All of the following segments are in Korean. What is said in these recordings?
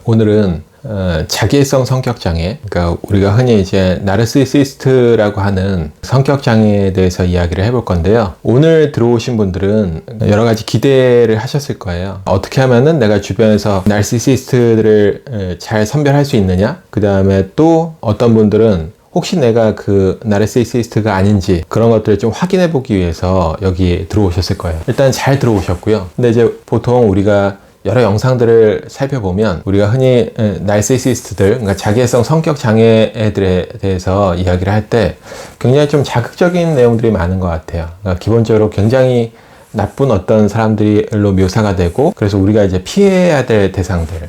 오늘은 자기애성 성격장애, 그러니까 우리가 흔히 이제 나르시시스트라고 하는 성격장애에 대해서 이야기를 해볼 건데요. 오늘 들어오신 분들은 여러 가지 기대를 하셨을 거예요. 어떻게 하면은 내가 주변에서 나르시시스트들을 잘 선별할 수 있느냐? 그 다음에 또 어떤 분들은 혹시 내가 그 나르시시스트가 아닌지 그런 것들을 좀 확인해 보기 위해서 여기 들어오셨을 거예요. 일단 잘 들어오셨고요. 근데 이제 보통 우리가 여러 영상들을 살펴보면 우리가 흔히 나르시시스트들, 그러니까 자기애성 성격 장애들에 대해서 이야기를 할 때 굉장히 좀 자극적인 내용들이 많은 것 같아요. 그러니까 기본적으로 굉장히 나쁜 어떤 사람들로 묘사가 되고, 그래서 우리가 이제 피해야 될 대상들,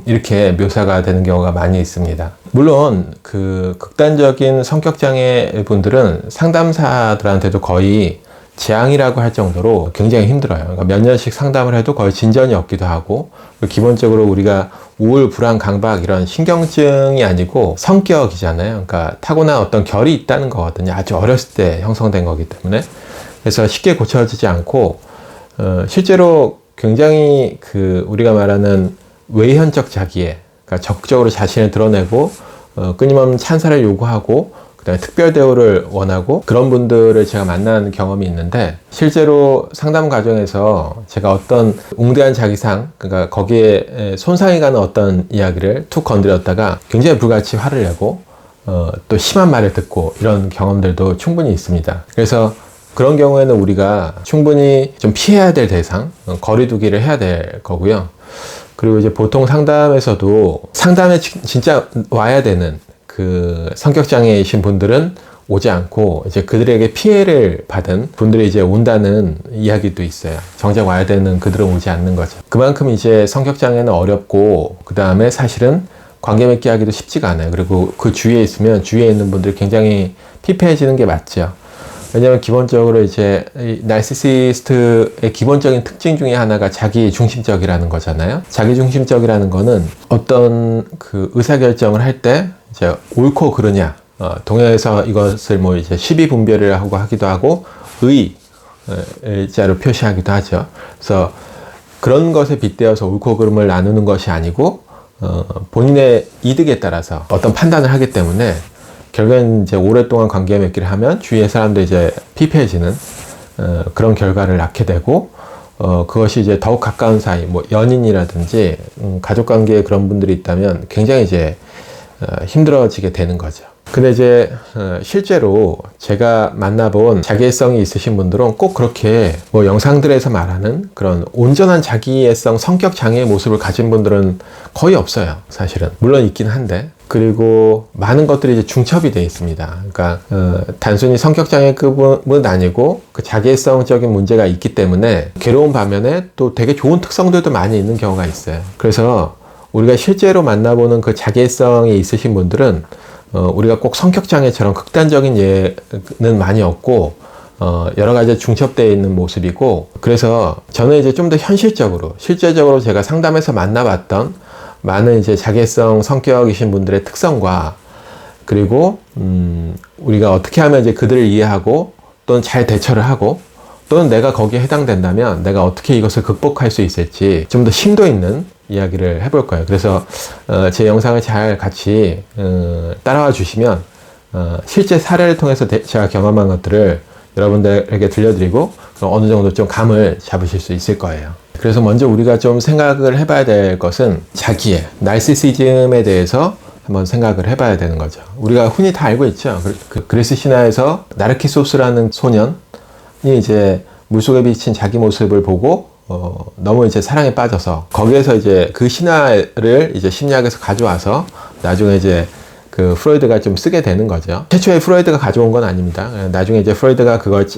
이렇게 묘사가 되는 경우가 많이 있습니다. 물론 그 극단적인 성격장애 분들은 상담사들한테도 거의 재앙이라고 할 정도로 굉장히 힘들어요. 그러니까 몇 년씩 상담을 해도 거의 진전이 없기도 하고, 기본적으로 우리가 우울, 불안, 강박 이런 신경증이 아니고 성격이잖아요. 그러니까 타고난 어떤 결이 있다는 거거든요. 아주 어렸을 때 형성된 거기 때문에. 그래서 쉽게 고쳐지지 않고, 실제로 굉장히 그 우리가 말하는 외현적 자기애, 그러니까 적극적으로 자신을 드러내고 끊임없는 찬사를 요구하고 그다음에 특별 대우를 원하고, 그런 분들을 제가 만난 경험이 있는데, 실제로 상담 과정에서 제가 어떤 웅대한 자기상, 그러니까 거기에 손상이 가는 어떤 이야기를 툭 건드렸다가 굉장히 불같이 화를 내고 또 심한 말을 듣고, 이런 경험들도 충분히 있습니다. 그래서 그런 경우에는 우리가 충분히 좀 피해야 될 대상, 거리두기를 해야 될 거고요. 그리고 이제 보통 상담에서도 상담에 진짜 와야 되는 그 성격장애이신 분들은 오지 않고, 이제 그들에게 피해를 받은 분들이 이제 온다는 이야기도 있어요. 정작 와야 되는 그들은 오지 않는 거죠. 그만큼 이제 성격장애는 어렵고, 그 다음에 사실은 관계 맺기 하기도 쉽지가 않아요. 그리고 그 주위에 있으면 주위에 있는 분들이 굉장히 피폐해지는 게 맞죠. 왜냐면 기본적으로 이제 이 나르시시스트의 기본적인 특징 중에 하나가 자기 중심적이라는 거잖아요. 자기 중심적이라는 거는 어떤 그 의사결정을 할 때 이제 옳고 그르냐, 동양에서 이것을 뭐 이제 시비분별을 하고 하기도 하고, 의자로 표시하기도 하죠. 그래서 그런 것에 빗대어서 옳고 그름을 나누는 것이 아니고, 본인의 이득에 따라서 어떤 판단을 하기 때문에 결국엔 이제 오랫동안 관계 맺기를 하면 주위의 사람들이 이제 피폐해지는 그런 결과를 낳게 되고, 그것이 이제 더욱 가까운 사이, 뭐 연인이라든지 가족 관계에 그런 분들이 있다면 굉장히 이제 힘들어지게 되는 거죠. 근데 이제 실제로 제가 만나본 자기애성이 있으신 분들은 꼭 그렇게 뭐 영상들에서 말하는 그런 온전한 자기애성 성격 장애의 모습을 가진 분들은 거의 없어요, 사실은. 물론 있긴 한데. 그리고 많은 것들이 이제 중첩이 되어 있습니다. 그러니까 단순히 성격 장애급은 아니고 그 자기애성적인 문제가 있기 때문에 괴로운 반면에 또 되게 좋은 특성들도 많이 있는 경우가 있어요. 그래서 우리가 실제로 만나보는 그 자기애성이 있으신 분들은 우리가 꼭 성격장애처럼 극단적인 예는 많이 없고, 여러 가지 중첩되어 있는 모습이고, 그래서 저는 이제 좀 더 현실적으로, 실제적으로 제가 상담에서 만나봤던 많은 이제 자기애성 성격이신 분들의 특성과, 그리고 우리가 어떻게 하면 이제 그들을 이해하고 또는 잘 대처를 하고, 또는 내가 거기에 해당된다면 내가 어떻게 이것을 극복할 수 있을지 좀 더 심도 있는 이야기를 해볼 거예요. 그래서 제 영상을 잘 같이 따라와 주시면 실제 사례를 통해서 제가 경험한 것들을 여러분들에게 들려드리고 어느 정도 좀 감을 잡으실 수 있을 거예요. 그래서 먼저 우리가 좀 생각을 해봐야 될 것은 자기애, 나르시시즘에 대해서 한번 생각을 해봐야 되는 거죠. 우리가 흔히 다 알고 있죠. 그리스 신화에서 나르키소스라는 소년이 이제 물속에 비친 자기 모습을 보고 너무 이제 사랑에 빠져서, 거기에서 이제 그 신화를 이제 심리학에서 가져와서 나중에 이제 그 프로이드가 좀 쓰게 되는 거죠. 최초에 프로이드가 가져온 건 아닙니다. 나중에 이제 프로이드가 그걸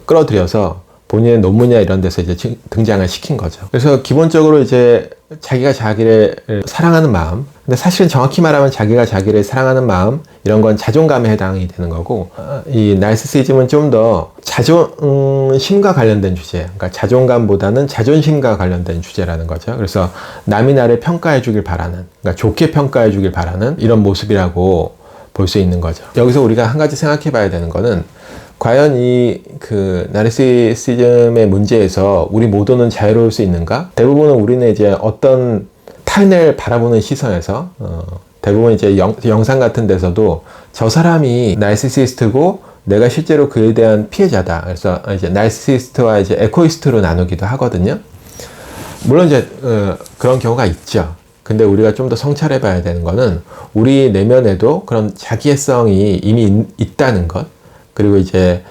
끌어들여서 본인의 논문이나 이런 데서 이제 등장을 시킨 거죠. 그래서 기본적으로 이제 자기가 자기를 사랑하는 마음, 근데 사실은 정확히 말하면 자기가 자기를 사랑하는 마음, 이런 건 자존감에 해당이 되는 거고, 이 나르시시즘은 좀 더 자존심과 관련된 주제, 그러니까 자존감보다는 자존심과 관련된 주제라는 거죠. 그래서 남이 나를 평가해 주길 바라는, 그러니까 좋게 평가해 주길 바라는 이런 모습이라고 볼 수 있는 거죠. 여기서 우리가 한 가지 생각해 봐야 되는 거는, 과연 이 그 나르시시즘의 문제에서 우리 모두는 자유로울 수 있는가? 대부분은 우리는 이제 어떤 타인을 바라보는 시선에서 대부분 이제 영상 같은 데서도 저 사람이 나르시시스트고 내가 실제로 그에 대한 피해자다. 그래서 이제 나르시시스트와 이제 에고이스트로 나누기도 하거든요. 물론 이제 그런 경우가 있죠. 근데 우리가 좀 더 성찰해 봐야 되는 거는 우리 내면에도 그런 자기애성이 이미 있다는 것. 그리고 이제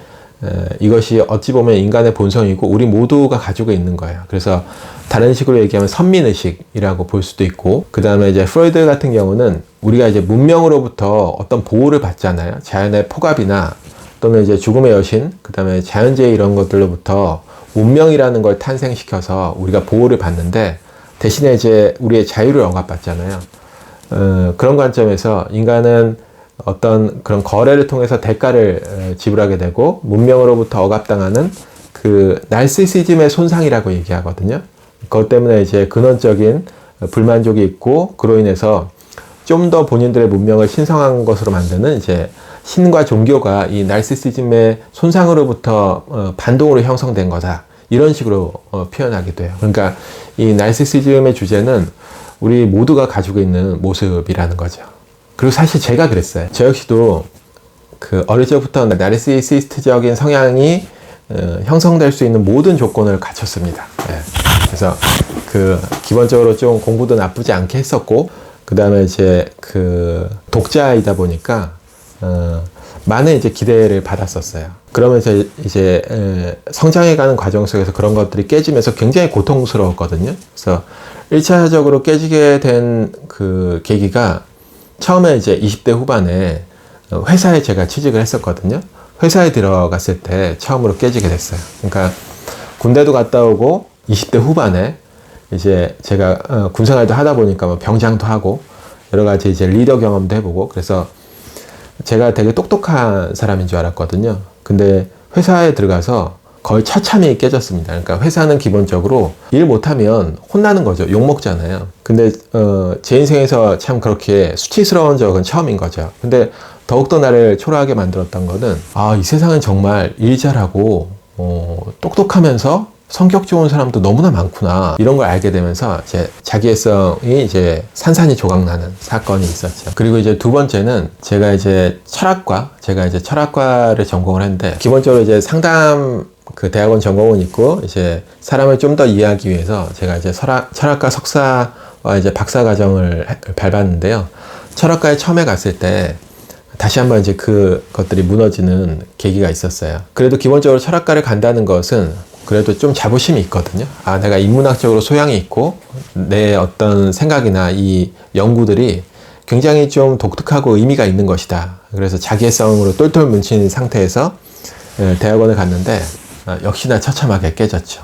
이것이 어찌 보면 인간의 본성이고 우리 모두가 가지고 있는 거예요. 그래서 다른 식으로 얘기하면 선민의식이라고 볼 수도 있고, 그 다음에 이제 프로이드 같은 경우는 우리가 이제 문명으로부터 어떤 보호를 받잖아요. 자연의 폭압이나 또는 이제 죽음의 여신, 그 다음에 자연재해 이런 것들로부터 운명이라는 걸 탄생시켜서 우리가 보호를 받는데 대신에 이제 우리의 자유를 억압받잖아요. 그런 관점에서 인간은 어떤 그런 거래를 통해서 대가를 지불하게 되고 문명으로부터 억압당하는 그 나르시시즘의 손상이라고 얘기하거든요. 그것 때문에 이제 근원적인 불만족이 있고 그로 인해서 좀 더 본인들의 문명을 신성한 것으로 만드는 이제 신과 종교가 이 나르시시즘의 손상으로부터 반동으로 형성된 거다. 이런 식으로 표현하기도 해요. 그러니까 이 나르시시즘의 주제는 우리 모두가 가지고 있는 모습이라는 거죠. 그리고 사실 제가 그랬어요. 저 역시도 그 어릴 적부터 나르시시스트적인 성향이 형성될 수 있는 모든 조건을 갖췄습니다. 예. 그래서 그 기본적으로 좀 공부도 나쁘지 않게 했었고, 그 다음에 이제 그 독자이다 보니까 많은 이제 기대를 받았었어요. 그러면서 이제 성장해가는 과정 속에서 그런 것들이 깨지면서 굉장히 고통스러웠거든요. 그래서 1차적으로 깨지게 된 그 계기가 처음에 이제 20대 후반에 회사에 제가 취직을 했었거든요. 회사에 들어갔을 때 처음으로 깨지게 됐어요. 그러니까 군대도 갔다 오고 20대 후반에 이제 제가 군생활도 하다 보니까 뭐 병장도 하고 여러 가지 이제 리더 경험도 해보고, 그래서 제가 되게 똑똑한 사람인 줄 알았거든요. 근데 회사에 들어가서 거의 처참히 깨졌습니다. 그러니까 회사는 기본적으로 일 못하면 혼나는 거죠. 욕먹잖아요. 근데 제 인생에서 참 그렇게 수치스러운 적은 처음인 거죠. 근데 더욱더 나를 초라하게 만들었던 거는 이 세상은 정말 일 잘하고 똑똑하면서 성격 좋은 사람도 너무나 많구나, 이런 걸 알게 되면서 이제 자기애성이 이제 산산이 조각나는 사건이 있었죠. 그리고 이제 두 번째는 제가 이제 철학과를 전공을 했는데, 기본적으로 이제 상담 그 대학원 전공은 있고 이제 사람을 좀 더 이해하기 위해서 제가 이제 철학과 석사와 이제 박사 과정을 밟았는데요. 철학과에 처음에 갔을 때 다시 한번 이제 그것들이 무너지는 계기가 있었어요. 그래도 기본적으로 철학과를 간다는 것은 그래도 좀 자부심이 있거든요. 내가 인문학적으로 소양이 있고 내 어떤 생각이나 이 연구들이 굉장히 좀 독특하고 의미가 있는 것이다. 그래서 자기애성으로 똘똘 뭉친 상태에서 대학원을 갔는데 역시나 처참하게 깨졌죠.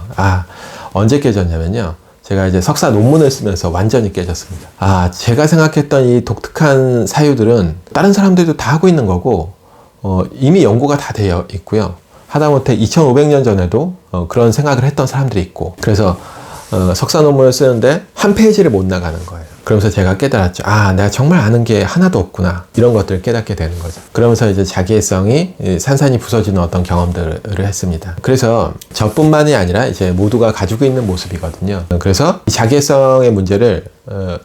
언제 깨졌냐면요. 제가 이제 석사 논문을 쓰면서 완전히 깨졌습니다. 제가 생각했던 이 독특한 사유들은 다른 사람들도 다 하고 있는 거고 이미 연구가 다 되어 있고요. 하다못해 2500년 전에도 그런 생각을 했던 사람들이 있고, 그래서 석사 논문을 쓰는데 한 페이지를 못 나가는 거예요. 그러면서 제가 깨달았죠. 내가 정말 아는 게 하나도 없구나, 이런 것들을 깨닫게 되는 거죠. 그러면서 이제 자기애성이 산산이 부서지는 어떤 경험들을 했습니다. 그래서 저뿐만이 아니라 이제 모두가 가지고 있는 모습이거든요. 그래서 이 자기애성의 문제를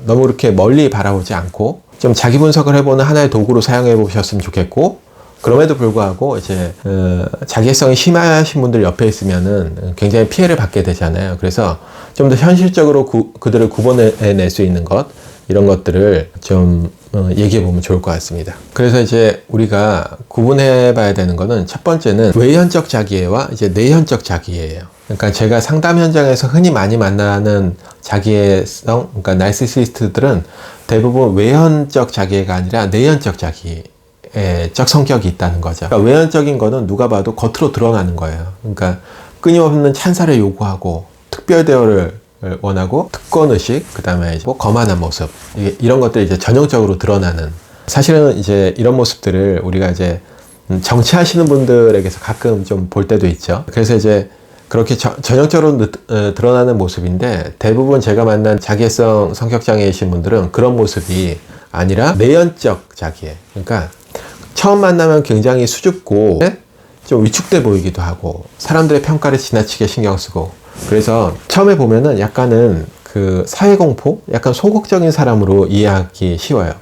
너무 그렇게 멀리 바라보지 않고 좀 자기 분석을 해보는 하나의 도구로 사용해 보셨으면 좋겠고, 그럼에도 불구하고 이제 자기애성이 심하신 분들 옆에 있으면은 굉장히 피해를 받게 되잖아요. 그래서 좀 더 현실적으로 그들을 구분해낼 수 있는 것, 이런 것들을 좀 얘기해 보면 좋을 것 같습니다. 그래서 이제 우리가 구분해 봐야 되는 거는, 첫 번째는 외현적 자기애와 이제 내현적 자기애예요. 그러니까 제가 상담 현장에서 흔히 많이 만나는 자기애성, 그러니까 나르시시스트들은 대부분 외현적 자기애가 아니라 내현적 자기애적 성격이 있다는 거죠. 그러니까 외현적인 거는 누가 봐도 겉으로 드러나는 거예요. 그러니까 끊임없는 찬사를 요구하고 특별 대우를 원하고 특권의식, 그 다음에 뭐 거만한 모습, 이런 것들이 이제 전형적으로 드러나는, 사실은 이제 이런 모습들을 우리가 이제 정치하시는 분들에게서 가끔 좀 볼 때도 있죠. 그래서 이제 그렇게 전형적으로 드러나는 모습인데, 대부분 제가 만난 자기애성 성격장애이신 분들은 그런 모습이 아니라 내연적 자기애. 그러니까 처음 만나면 굉장히 수줍고 좀 위축돼 보이기도 하고 사람들의 평가를 지나치게 신경 쓰고, 그래서 처음에 보면은 약간은 그 사회공포, 약간 소극적인 사람으로 이해하기 쉬워요.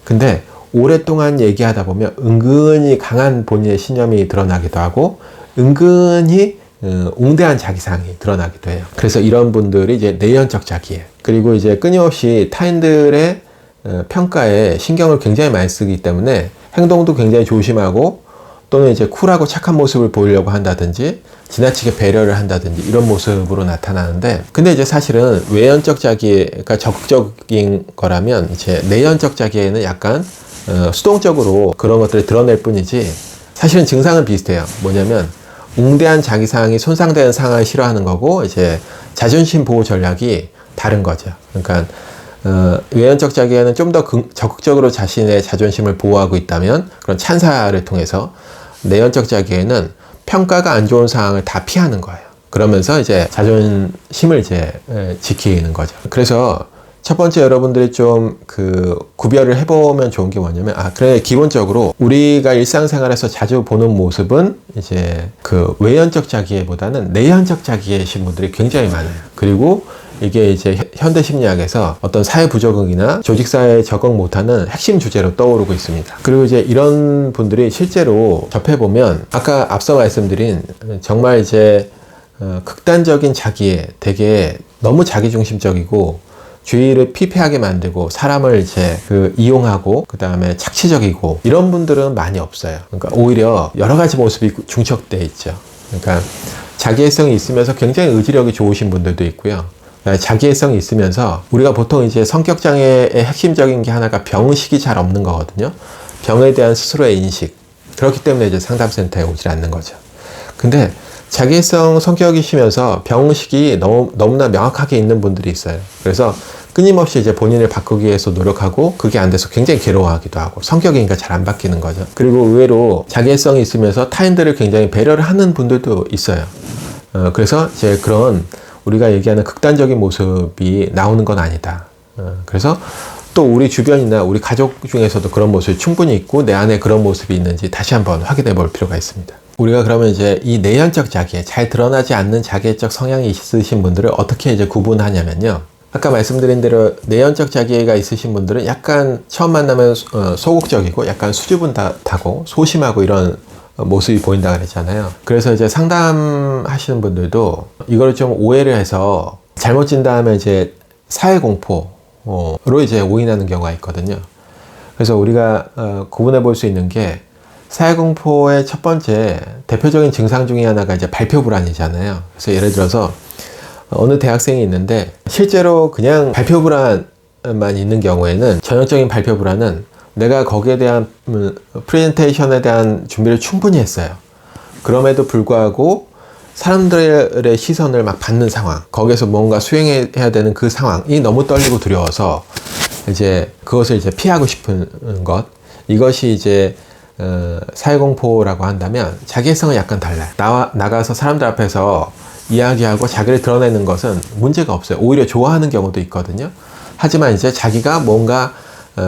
근데 오랫동안 얘기하다 보면 은근히 강한 본인의 신념이 드러나기도 하고 은근히 웅대한 자기상이 드러나기도 해요. 그래서 이런 분들이 이제 내연적 자기예요. 그리고 이제 끊임없이 타인들의 평가에 신경을 굉장히 많이 쓰기 때문에 행동도 굉장히 조심하고 또는 이제 쿨하고 착한 모습을 보이려고 한다든지 지나치게 배려를 한다든지 이런 모습으로 나타나는데, 근데 이제 사실은 외연적 자기가 적극적인 거라면 이제 내연적 자기에는 약간 수동적으로 그런 것들을 드러낼 뿐이지 사실은 증상은 비슷해요. 뭐냐면 웅대한 자기상이 손상되는 상황을 싫어하는 거고 이제 자존심 보호 전략이 다른 거죠. 그러니까 외연적 자기에는 좀 더 적극적으로 자신의 자존심을 보호하고 있다면 그런 찬사를 통해서, 내연적 자기에는 평가가 안 좋은 상황을 다 피하는 거예요. 그러면서 이제 자존심을 이제 지키는 거죠. 그래서 첫 번째 여러분들이 좀 구별을 해보면 좋은 게 뭐냐면, 그래, 기본적으로 우리가 일상생활에서 자주 보는 모습은 이제 외연적 자기애보다는 내연적 자기애이신 분들이 굉장히 많아요. 그리고 이게 이제 현대 심리학에서 어떤 사회 부적응이나 조직사회에 적응 못하는 핵심 주제로 떠오르고 있습니다. 그리고 이제 이런 분들이 실제로 접해보면 아까 앞서 말씀드린 정말 이제 극단적인 자기애, 되게 너무 자기중심적이고 주의를 피폐하게 만들고 사람을 이제 이용하고 그 다음에 착취적이고 이런 분들은 많이 없어요. 그러니까 오히려 여러 가지 모습이 중첩되어 있죠. 그러니까 자기애성이 있으면서 굉장히 의지력이 좋으신 분들도 있고요. 자기애성이 있으면서 우리가 보통 이제 성격장애의 핵심적인 게 하나가 병의식이 잘 없는 거거든요. 병에 대한 스스로의 인식. 그렇기 때문에 이제 상담센터에 오질 않는 거죠. 근데 자기애성 성격이시면서 병의식이 너무나 명확하게 있는 분들이 있어요. 그래서 끊임없이 이제 본인을 바꾸기 위해서 노력하고 그게 안 돼서 굉장히 괴로워하기도 하고 성격이니까 잘 안 바뀌는 거죠. 그리고 의외로 자기애성이 있으면서 타인들을 굉장히 배려를 하는 분들도 있어요. 그래서 이제 그런 우리가 얘기하는 극단적인 모습이 나오는 건 아니다. 그래서 또 우리 주변이나 우리 가족 중에서도 그런 모습이 충분히 있고 내 안에 그런 모습이 있는지 다시 한번 확인해 볼 필요가 있습니다. 우리가 그러면 이제 이 내연적 자기애, 잘 드러나지 않는 자기애적 성향이 있으신 분들을 어떻게 이제 구분하냐면요. 아까 말씀드린 대로 내연적 자기애가 있으신 분들은 약간 처음 만나면 소극적이고 약간 수줍은다고 소심하고 이런 모습이 보인다 그랬잖아요. 그래서 이제 상담하시는 분들도 이걸 좀 오해를 해서 잘못 진단하면 이제 사회공포로 이제 오인하는 경우가 있거든요. 그래서 우리가 구분해 볼 수 있는 게, 사회공포의 첫 번째 대표적인 증상 중에 하나가 이제 발표불안이잖아요. 그래서 예를 들어서 어느 대학생이 있는데 실제로 그냥 발표불안만 있는 경우에는, 전형적인 발표불안은 내가 거기에 대한 프레젠테이션에 대한 준비를 충분히 했어요. 그럼에도 불구하고 사람들의 시선을 막 받는 상황, 거기에서 뭔가 수행해야 되는 그 상황이 너무 떨리고 두려워서 이제 그것을 이제 피하고 싶은 것, 이것이 이제 사회공포라고 한다면 자기애성은 약간 달라요. 나가서 사람들 앞에서 이야기하고 자기를 드러내는 것은 문제가 없어요. 오히려 좋아하는 경우도 있거든요. 하지만 이제 자기가 뭔가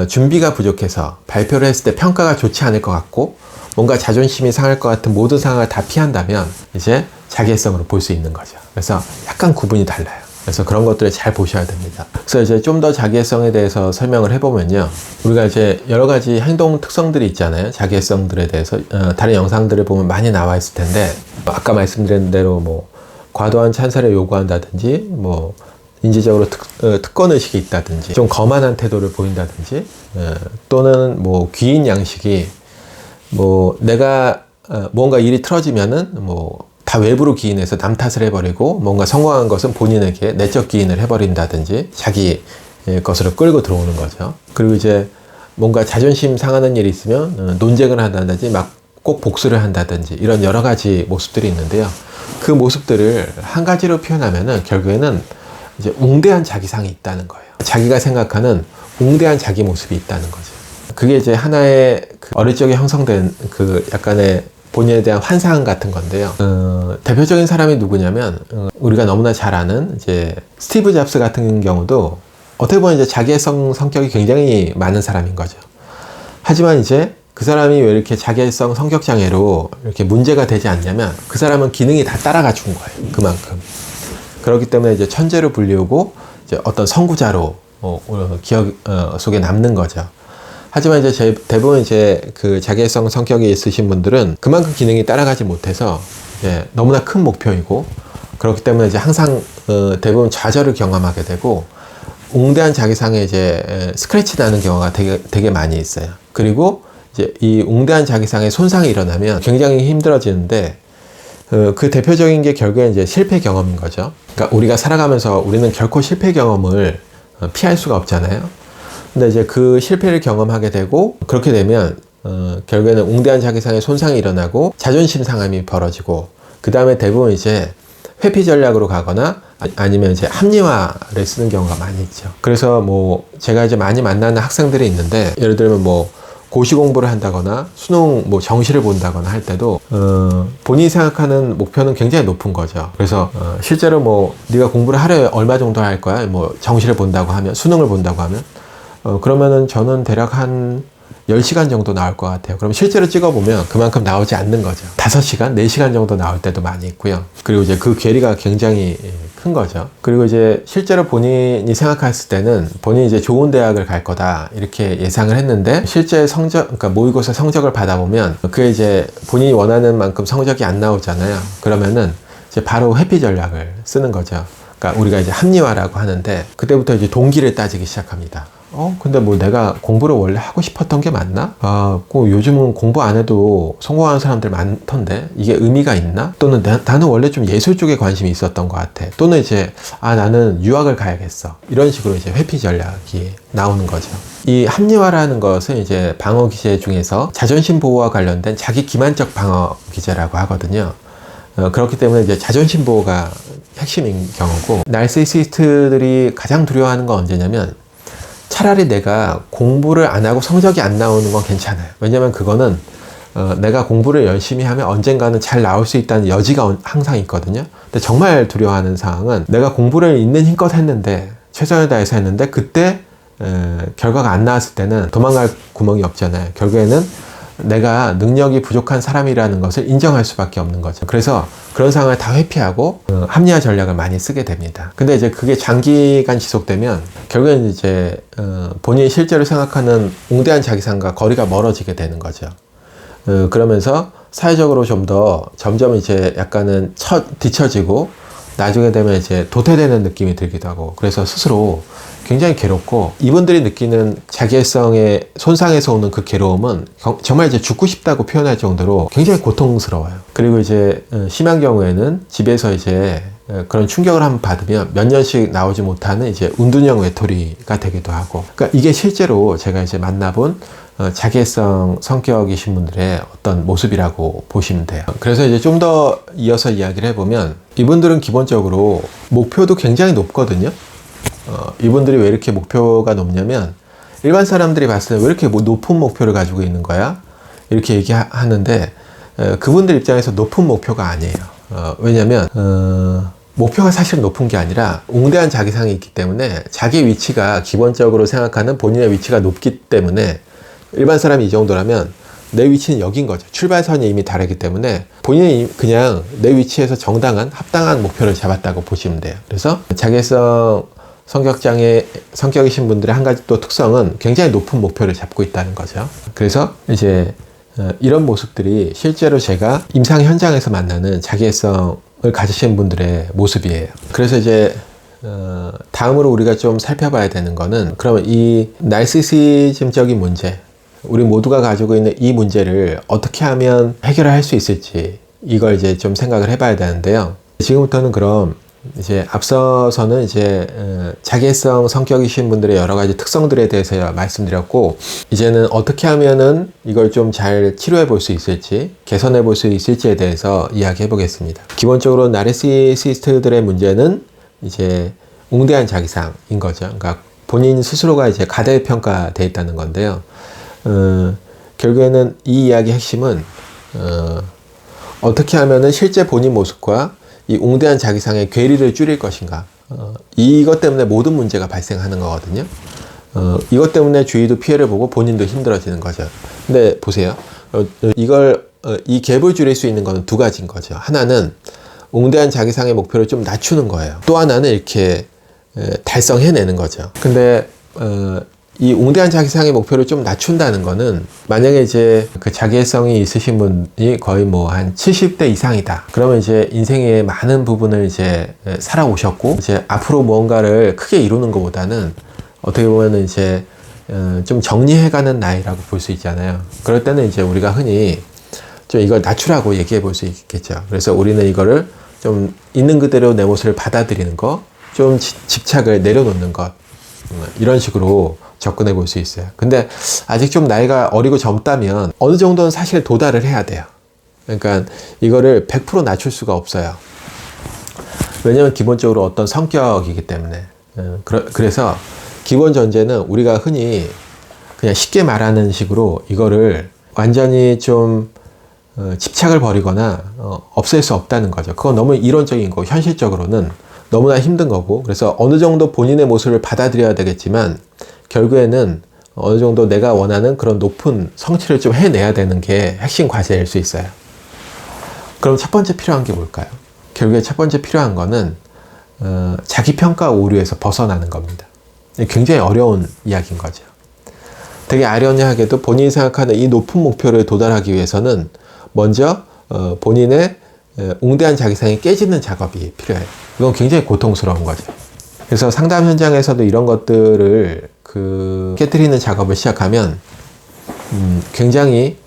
준비가 부족해서 발표를 했을 때 평가가 좋지 않을 것 같고 뭔가 자존심이 상할 것 같은 모든 상황을 다 피한다면 이제 자기애성으로 볼 수 있는 거죠. 그래서 약간 구분이 달라요. 그래서 그런 것들을 잘 보셔야 됩니다. 그래서 이제 좀 더 자기애성에 대해서 설명을 해보면요. 우리가 이제 여러 가지 행동 특성들이 있잖아요. 자기애성들에 대해서 다른 영상들을 보면 많이 나와 있을 텐데, 아까 말씀드린 대로 뭐 과도한 찬사를 요구한다든지, 뭐 인지적으로 특권의식이 있다든지, 좀 거만한 태도를 보인다든지, 또는 뭐 귀인 양식이, 뭐 내가 뭔가 일이 틀어지면은 뭐 다 외부로 기인해서 남 탓을 해버리고 뭔가 성공한 것은 본인에게 내적 기인을 해버린다든지 자기 것으로 끌고 들어오는 거죠. 그리고 이제 뭔가 자존심 상하는 일이 있으면 논쟁을 한다든지 막 꼭 복수를 한다든지 이런 여러 가지 모습들이 있는데요. 그 모습들을 한 가지로 표현하면은 결국에는 이제 웅대한 자기상이 있다는 거예요. 자기가 생각하는 웅대한 자기 모습이 있다는 거죠. 그게 이제 하나의 어릴 적에 형성된 약간의 본인에 대한 환상 같은 건데요. 대표적인 사람이 누구냐면 우리가 너무나 잘 아는 이제 스티브 잡스 같은 경우도 어떻게 보면 이제 자기애성 성격이 굉장히 많은 사람인 거죠. 하지만 이제 그 사람이 왜 이렇게 자기애성 성격 장애로 이렇게 문제가 되지 않냐면 그 사람은 기능이 다 따라가 준 거예요. 그만큼. 그렇기 때문에 이제 천재로 불리우고 이제 어떤 선구자로 기억 속에 남는 거죠. 하지만 이제 대부분 이제 그 자기애성 성격이 있으신 분들은 그만큼 기능이 따라가지 못해서 이제 너무나 큰 목표이고, 그렇기 때문에 이제 항상 대부분 좌절을 경험하게 되고, 웅대한 자기상에 이제 스크래치 나는 경우가 되게 많이 있어요. 그리고 이제 이 웅대한 자기상에 손상이 일어나면 굉장히 힘들어지는데, 그 대표적인 게 결국엔 이제 실패 경험인 거죠. 그러니까 우리가 살아가면서 우리는 결코 실패 경험을 피할 수가 없잖아요. 근데 이제 그 실패를 경험하게 되고, 그렇게 되면 결국에는 웅대한 자기상에 손상이 일어나고 자존심 상함이 벌어지고, 그 다음에 대부분 이제 회피 전략으로 가거나 아니면 이제 합리화를 쓰는 경우가 많이 있죠. 그래서 뭐 제가 이제 많이 만나는 학생들이 있는데, 예를 들면 뭐 고시 공부를 한다거나 수능 뭐 정시를 본다거나 할 때도 본인이 생각하는 목표는 굉장히 높은 거죠. 그래서 실제로 뭐 네가 공부를 하루에 얼마 정도 할 거야? 뭐 정시를 본다고 하면, 수능을 본다고 하면 그러면은 저는 대략 한 10시간 정도 나올 것 같아요. 그럼 실제로 찍어보면 그만큼 나오지 않는 거죠. 5시간, 4시간 정도 나올 때도 많이 있고요. 그리고 이제 그 괴리가 굉장히 큰 거죠. 그리고 이제 실제로 본인이 생각했을 때는 본인이 이제 좋은 대학을 갈 거다 이렇게 예상을 했는데, 실제 성적, 그러니까 모의고사 성적을 받아보면 그게 이제 본인이 원하는 만큼 성적이 안 나오잖아요. 그러면은 이제 바로 회피 전략을 쓰는 거죠. 그러니까 우리가 이제 합리화라고 하는데, 그때부터 이제 동기를 따지기 시작합니다. 근데 뭐 내가 공부를 원래 하고 싶었던 게 맞나? 요즘은 공부 안 해도 성공하는 사람들 많던데 이게 의미가 있나? 또는 나는 원래 좀 예술 쪽에 관심이 있었던 것 같아. 또는 이제 나는 유학을 가야겠어. 이런 식으로 이제 회피 전략이 나오는 거죠. 이 합리화라는 것은 이제 방어 기제 중에서 자존심 보호와 관련된 자기 기만적 방어 기제라고 하거든요. 그렇기 때문에 이제 자존심 보호가 핵심인 경우고, 나르시시스트들이 가장 두려워하는 건 언제냐면, 차라리 내가 공부를 안 하고 성적이 안 나오는 건 괜찮아요. 왜냐면 그거는 내가 공부를 열심히 하면 언젠가는 잘 나올 수 있다는 여지가 항상 있거든요. 근데 정말 두려워하는 상황은, 내가 공부를 있는 힘껏 했는데, 최선을 다해서 했는데 그때 결과가 안 나왔을 때는 도망갈 구멍이 없잖아요. 결국에는 내가 능력이 부족한 사람이라는 것을 인정할 수밖에 없는 거죠. 그래서 그런 상황을 다 회피하고 합리화 전략을 많이 쓰게 됩니다. 근데 이제 그게 장기간 지속되면 결국엔 이제 본인이 실제로 생각하는 웅대한 자기상과 거리가 멀어지게 되는 거죠. 그러면서 사회적으로 좀 더 점점 이제 약간은 뒤처지고, 나중에 되면 이제 도태되는 느낌이 들기도 하고, 그래서 스스로 굉장히 괴롭고, 이분들이 느끼는 자기애성의 손상에서 오는 그 괴로움은 정말 이제 죽고 싶다고 표현할 정도로 굉장히 고통스러워요. 그리고 이제 심한 경우에는 집에서 이제 그런 충격을 한번 받으면 몇 년씩 나오지 못하는 이제 운둔형 외톨이가 되기도 하고, 그러니까 이게 실제로 제가 이제 만나본 자기애성 성격이신 분들의 어떤 모습이라고 보시면 돼요. 그래서 이제 좀 더 이어서 이야기를 해보면, 이분들은 기본적으로 목표도 굉장히 높거든요. 이분들이 왜 이렇게 목표가 높냐면, 일반 사람들이 봤을 때 왜 이렇게 높은 목표를 가지고 있는 거야? 이렇게 얘기하는데, 그분들 입장에서 높은 목표가 아니에요. 왜냐면 목표가 사실 높은 게 아니라 웅대한 자기상이 있기 때문에, 자기 위치가 기본적으로 생각하는 본인의 위치가 높기 때문에, 일반 사람이 이 정도라면 내 위치는 여긴 거죠. 출발선이 이미 다르기 때문에 본인이 그냥 내 위치에서 정당한 합당한 목표를 잡았다고 보시면 돼요. 그래서 자기애성 성격이신 분들의 한 가지 또 특성은 굉장히 높은 목표를 잡고 있다는 거죠. 그래서 이제 이런 모습들이 실제로 제가 임상 현장에서 만나는 자기애성을 가지신 분들의 모습이에요. 그래서 이제 다음으로 우리가 좀 살펴봐야 되는 거는, 그러면 이 나르시시즘적인 문제, 우리 모두가 가지고 있는 이 문제를 어떻게 하면 해결할 수 있을지, 이걸 이제 좀 생각을 해봐야 되는데요. 지금부터는 그럼 이제 앞서서는 이제 자기애성 성격이신 분들의 여러 가지 특성들에 대해서 말씀드렸고, 이제는 어떻게 하면은 이걸 좀 잘 치료해 볼 수 있을지, 개선해 볼 수 있을지에 대해서 이야기해 보겠습니다. 기본적으로 나르시시스트들의 문제는 이제 웅대한 자기상인 거죠. 그러니까 본인 스스로가 이제 가대평가되어 있다는 건데요. 결국에는 이 이야기의 핵심은 어떻게 하면은 실제 본인 모습과 이 웅대한 자기상의 괴리를 줄일 것인가, 이것 때문에 모든 문제가 발생하는 거거든요. 이것 때문에 주위도 피해를 보고 본인도 힘들어지는 거죠. 근데 보세요. 이 갭을 줄일 수 있는 거는 두 가지인 거죠. 하나는 웅대한 자기상의 목표를 좀 낮추는 거예요. 또 하나는 이렇게 달성해내는 거죠. 근데 이 웅대한 자기상의 목표를 좀 낮춘다는 거는, 만약에 이제 그 자기애성이 있으신 분이 거의 뭐 한 70대 이상이다. 그러면 이제 인생의 많은 부분을 이제 살아오셨고, 이제 앞으로 뭔가를 크게 이루는 것보다는 어떻게 보면은 이제 좀 정리해가는 나이라고 볼 수 있잖아요. 그럴 때는 이제 우리가 흔히 좀 이걸 낮추라고 얘기해 볼 수 있겠죠. 그래서 우리는 이거를 좀 있는 그대로 내 모습을 받아들이는 것, 좀 집착을 내려놓는 것, 이런 식으로 접근해 볼 수 있어요. 근데 아직 좀 나이가 어리고 젊다면 어느 정도는 사실 도달을 해야 돼요. 그러니까 이거를 100% 낮출 수가 없어요. 왜냐면 기본적으로 어떤 성격이기 때문에. 그래서 기본 전제는 우리가 흔히 그냥 쉽게 말하는 식으로 이거를 완전히 좀 집착을 버리거나 없앨 수 없다는 거죠. 그건 너무 이론적인 거고, 현실적으로는 너무나 힘든 거고, 그래서 어느 정도 본인의 모습을 받아들여야 되겠지만 결국에는 어느 정도 내가 원하는 그런 높은 성취를 좀 해내야 되는 게 핵심 과제일 수 있어요. 그럼 첫 번째 필요한 게 뭘까요? 결국에 첫 번째 필요한 거는 자기평가 오류에서 벗어나는 겁니다. 굉장히 어려운 이야기인 거죠. 되게 아이러니하게도 본인이 생각하는 이 높은 목표를 도달하기 위해서는 먼저 본인의 웅대한 자기상이 깨지는 작업이 필요해요. 이건 굉장히 고통스러운 거죠. 그래서 상담 현장에서도 이런 것들을 깨뜨리는 작업을 시작하면 굉장히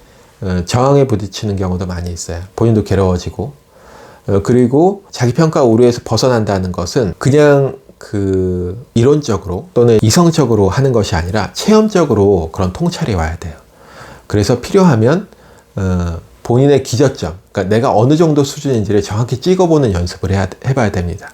저항에 부딪히는 경우도 많이 있어요. 본인도 괴로워지고, 그리고 자기평가 오류에서 벗어난다는 것은 그냥 이론적으로 또는 이성적으로 하는 것이 아니라 체험적으로 그런 통찰이 와야 돼요. 그래서 필요하면 본인의 기저점, 그러니까 내가 어느 정도 수준인지를 정확히 찍어보는 연습을 해봐야 됩니다.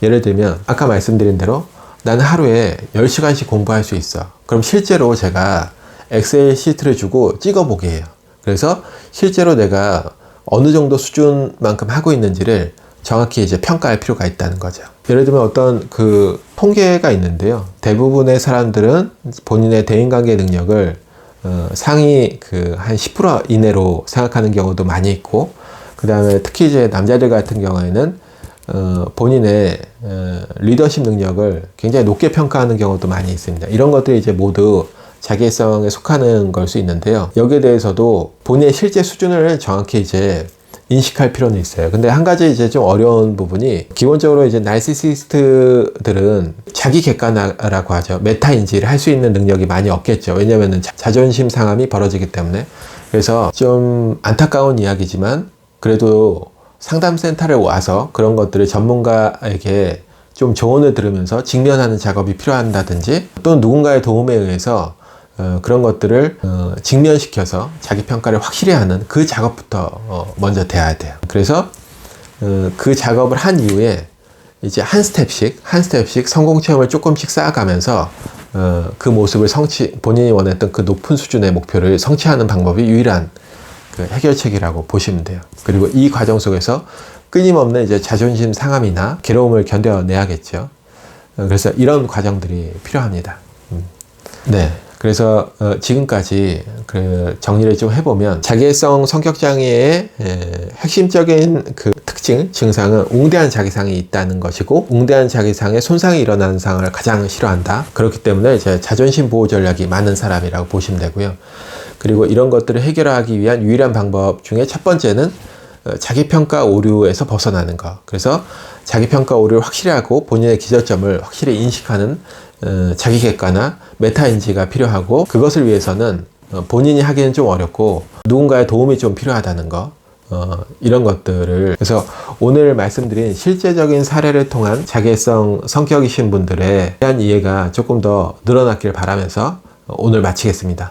예를 들면 아까 말씀드린 대로 나는 하루에 10시간씩 공부할 수 있어. 그럼 실제로 제가 엑셀 시트를 주고 찍어보게 해요. 그래서 실제로 내가 어느 정도 수준만큼 하고 있는지를 정확히 이제 평가할 필요가 있다는 거죠. 예를 들면 어떤 통계가 있는데요. 대부분의 사람들은 본인의 대인관계 능력을 상위 한 10% 이내로 생각하는 경우도 많이 있고, 그 다음에 특히 이제 남자들 같은 경우에는 본인의 리더십 능력을 굉장히 높게 평가하는 경우도 많이 있습니다. 이런 것들이 이제 모두 자기애성에 속하는 걸 수 있는데요. 여기에 대해서도 본인의 실제 수준을 정확히 이제 인식할 필요는 있어요. 근데 한 가지 이제 좀 어려운 부분이, 기본적으로 이제 나르시시스트들은 자기 객관화라고 하죠. 메타 인지를 할 수 있는 능력이 많이 없겠죠. 왜냐면은 자존심 상함이 벌어지기 때문에. 그래서 좀 안타까운 이야기지만 그래도 상담센터를 와서 그런 것들을 전문가에게 좀 조언을 들으면서 직면하는 작업이 필요한다든지, 또는 누군가의 도움에 의해서 그런 것들을 직면시켜서 자기 평가를 확실히 하는 그 작업부터 먼저 돼야 돼요. 그래서 그 작업을 한 이후에 이제 한 스텝씩 성공 체험을 조금씩 쌓아가면서 그 모습을 본인이 원했던 그 높은 수준의 목표를 성취하는 방법이 유일한 해결책이라고 보시면 돼요. 그리고 이 과정 속에서 끊임없는 이제 자존심 상함이나 괴로움을 견뎌내야겠죠. 그래서 이런 과정들이 필요합니다. 네. 그래서 지금까지 정리를 좀 해보면, 자기애성 성격장애의 핵심적인 특징, 증상은 웅대한 자기상이 있다는 것이고, 웅대한 자기상에 손상이 일어나는 상황을 가장 싫어한다. 그렇기 때문에 이제 자존심 보호 전략이 많은 사람이라고 보시면 되고요. 그리고 이런 것들을 해결하기 위한 유일한 방법 중에 첫 번째는 자기평가 오류에서 벗어나는 것. 그래서 자기평가 오류를 확실히 하고 본인의 기저점을 확실히 인식하는 자기객관화, 메타인지가 필요하고, 그것을 위해서는 본인이 하기는 좀 어렵고 누군가의 도움이 좀 필요하다는 거, 이런 것들을, 그래서 오늘 말씀드린 실제적인 사례를 통한 자기애성 성격이신 분들에 대한 이해가 조금 더 늘어났길 바라면서 오늘 마치겠습니다.